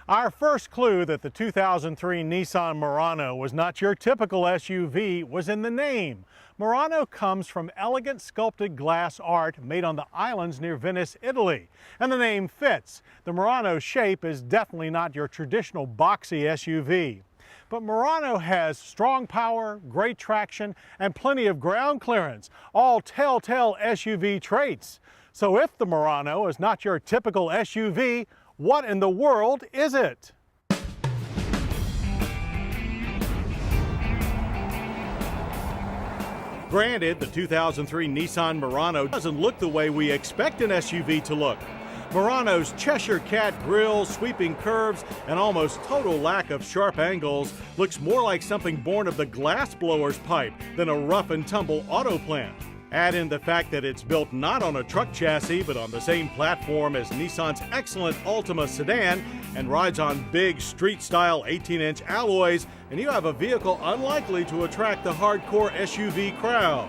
Our first clue that the 2003 Nissan Murano was not your typical SUV was in the name. Murano comes from elegant sculpted glass art made on the islands near Venice, Italy. And the name fits. The Murano's shape is definitely not your traditional boxy SUV. But Murano has strong power, great traction, and plenty of ground clearance, all telltale SUV traits. So if the Murano is not your typical SUV, what in the world is it? Granted, the 2003 Nissan Murano doesn't look the way we expect an SUV to look. Murano's Cheshire Cat grille, sweeping curves, and almost total lack of sharp angles looks more like something born of the glassblower's pipe than a rough and tumble auto plant. Add in the fact that it's built not on a truck chassis but on the same platform as Nissan's excellent Altima sedan and rides on big street-style 18-inch alloys, and you have a vehicle unlikely to attract the hardcore SUV crowd.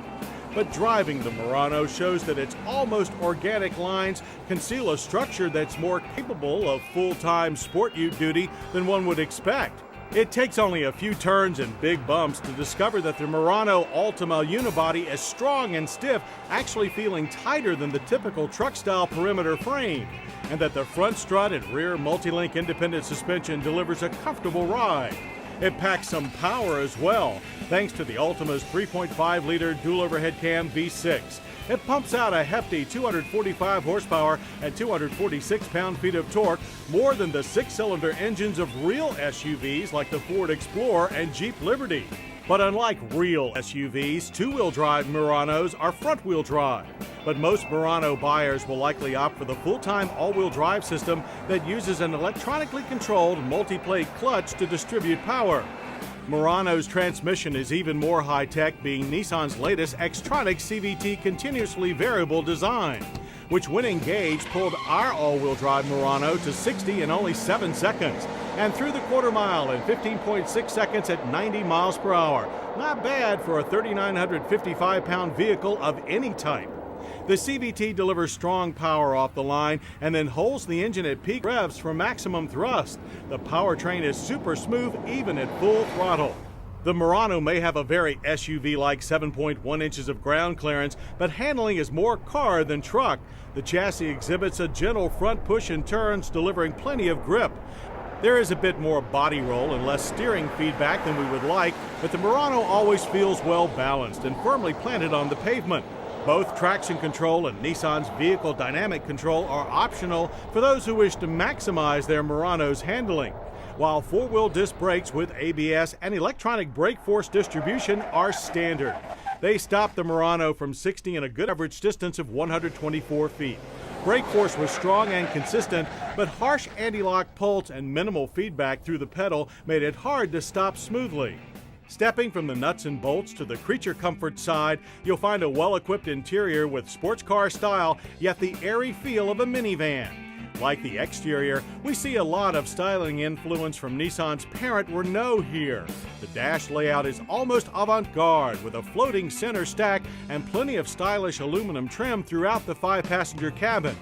But driving the Murano shows that its almost organic lines conceal a structure that's more capable of full-time sport ute duty than one would expect. It takes only a few turns and big bumps to discover that the Murano Altima unibody is strong and stiff, actually feeling tighter than the typical truck-style perimeter frame, and that the front strut and rear multi-link independent suspension delivers a comfortable ride. It packs some power as well, thanks to the Altima's 3.5-liter dual overhead cam V6. It pumps out a hefty 245 horsepower and 246 pound-feet of torque, more than the six-cylinder engines of real SUVs like the Ford Explorer and Jeep Liberty. But unlike real SUVs, two-wheel drive Muranos are front-wheel drive. But most Murano buyers will likely opt for the full-time all-wheel drive system that uses an electronically controlled multi-plate clutch to distribute power. Murano's transmission is even more high-tech, being Nissan's latest Xtronic CVT continuously variable design, which when engaged pulled our all-wheel drive Murano to 60 in only 7 seconds, and through the quarter mile in 15.6 seconds at 90 miles per hour. Not bad for a 3,955-pound vehicle of any type. The CVT delivers strong power off the line and then holds the engine at peak revs for maximum thrust. The powertrain is super smooth even at full throttle. The Murano may have a very SUV-like 7.1 inches of ground clearance, but handling is more car than truck. The chassis exhibits a gentle front push and turns, delivering plenty of grip. There is a bit more body roll and less steering feedback than we would like, but the Murano always feels well balanced and firmly planted on the pavement. Both traction control and Nissan's vehicle dynamic control are optional for those who wish to maximize their Murano's handling, while four-wheel disc brakes with ABS and electronic brake force distribution are standard. They stop the Murano from 60 in a good average distance of 124 feet. Brake force was strong and consistent, but harsh anti-lock pulse and minimal feedback through the pedal made it hard to stop smoothly. Stepping from the nuts and bolts to the creature comfort side, you'll find a well-equipped interior with sports car style, yet the airy feel of a minivan. Like the exterior, we see a lot of styling influence from Nissan's parent Renault here. The dash layout is almost avant-garde, with a floating center stack and plenty of stylish aluminum trim throughout the 5-passenger cabin.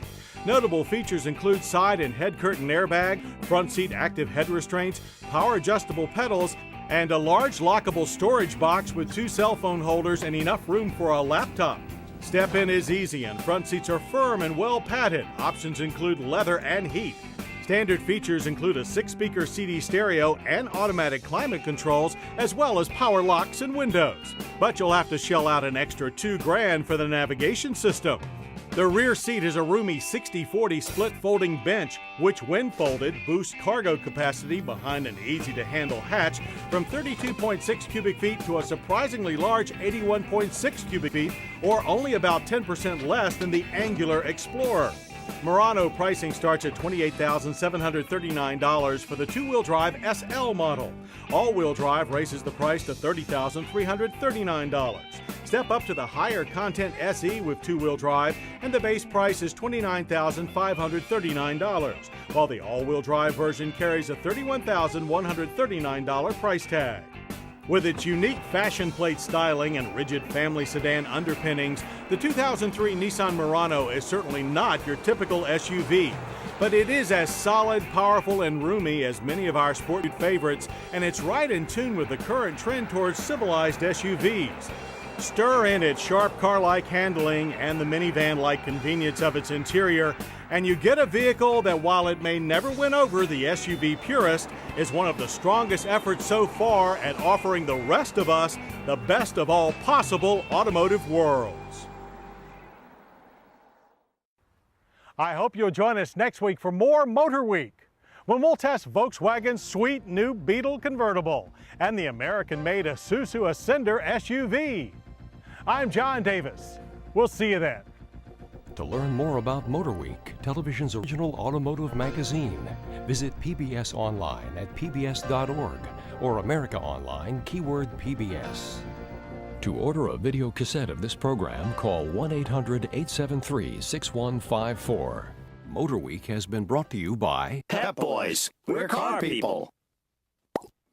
Notable features include side and head curtain airbag, front seat active head restraints, power adjustable pedals, and a large lockable storage box with 2 cell phone holders and enough room for a laptop. Step-in is easy and front seats are firm and well padded. Options include leather and heat. Standard features include a 6-speaker CD stereo and automatic climate controls, as well as power locks and windows. But you'll have to shell out an extra $2,000 for the navigation system. The rear seat is a roomy 60-40 split folding bench, which when folded boosts cargo capacity behind an easy-to-handle hatch from 32.6 cubic feet to a surprisingly large 81.6 cubic feet, or only about 10% less than the angular Explorer. Murano pricing starts at $28,739 for the two-wheel drive SL model. All-wheel drive raises the price to $30,339. Step up to the higher content SE with two-wheel drive, and the base price is $29,539, while the all-wheel drive version carries a $31,139 price tag. With its unique fashion plate styling and rigid family sedan underpinnings, the 2003 Nissan Murano is certainly not your typical SUV. But it is as solid, powerful, and roomy as many of our sport favorites, and it's right in tune with the current trend towards civilized SUVs. Stir in its sharp car-like handling and the minivan-like convenience of its interior, and you get a vehicle that, while it may never win over the SUV purist, is one of the strongest efforts so far at offering the rest of us the best of all possible automotive worlds. I hope you'll join us next week for more Motorweek, when we'll test Volkswagen's sweet new Beetle convertible and the American-made Isuzu Ascender SUV. I'm John Davis. We'll see you then. To learn more about Motorweek, television's original automotive magazine, visit PBS online at pbs.org or America Online, keyword PBS. To order a video cassette of this program, call 1-800-873-6154. Motorweek has been brought to you by Pep Boys. We're car people.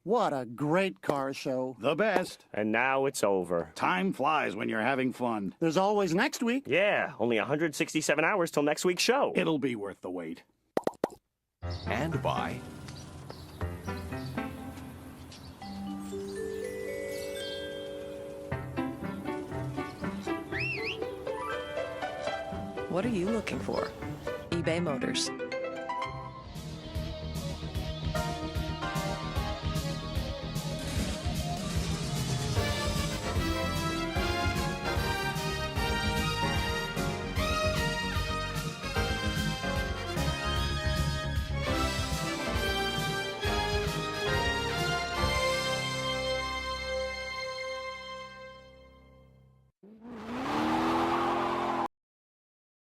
What a great car show. The best. And now it's over. Time flies when you're having fun. There's always next week. Yeah, only 167 hours till next week's show. It'll be worth the wait. and by What are you looking for? eBay Motors.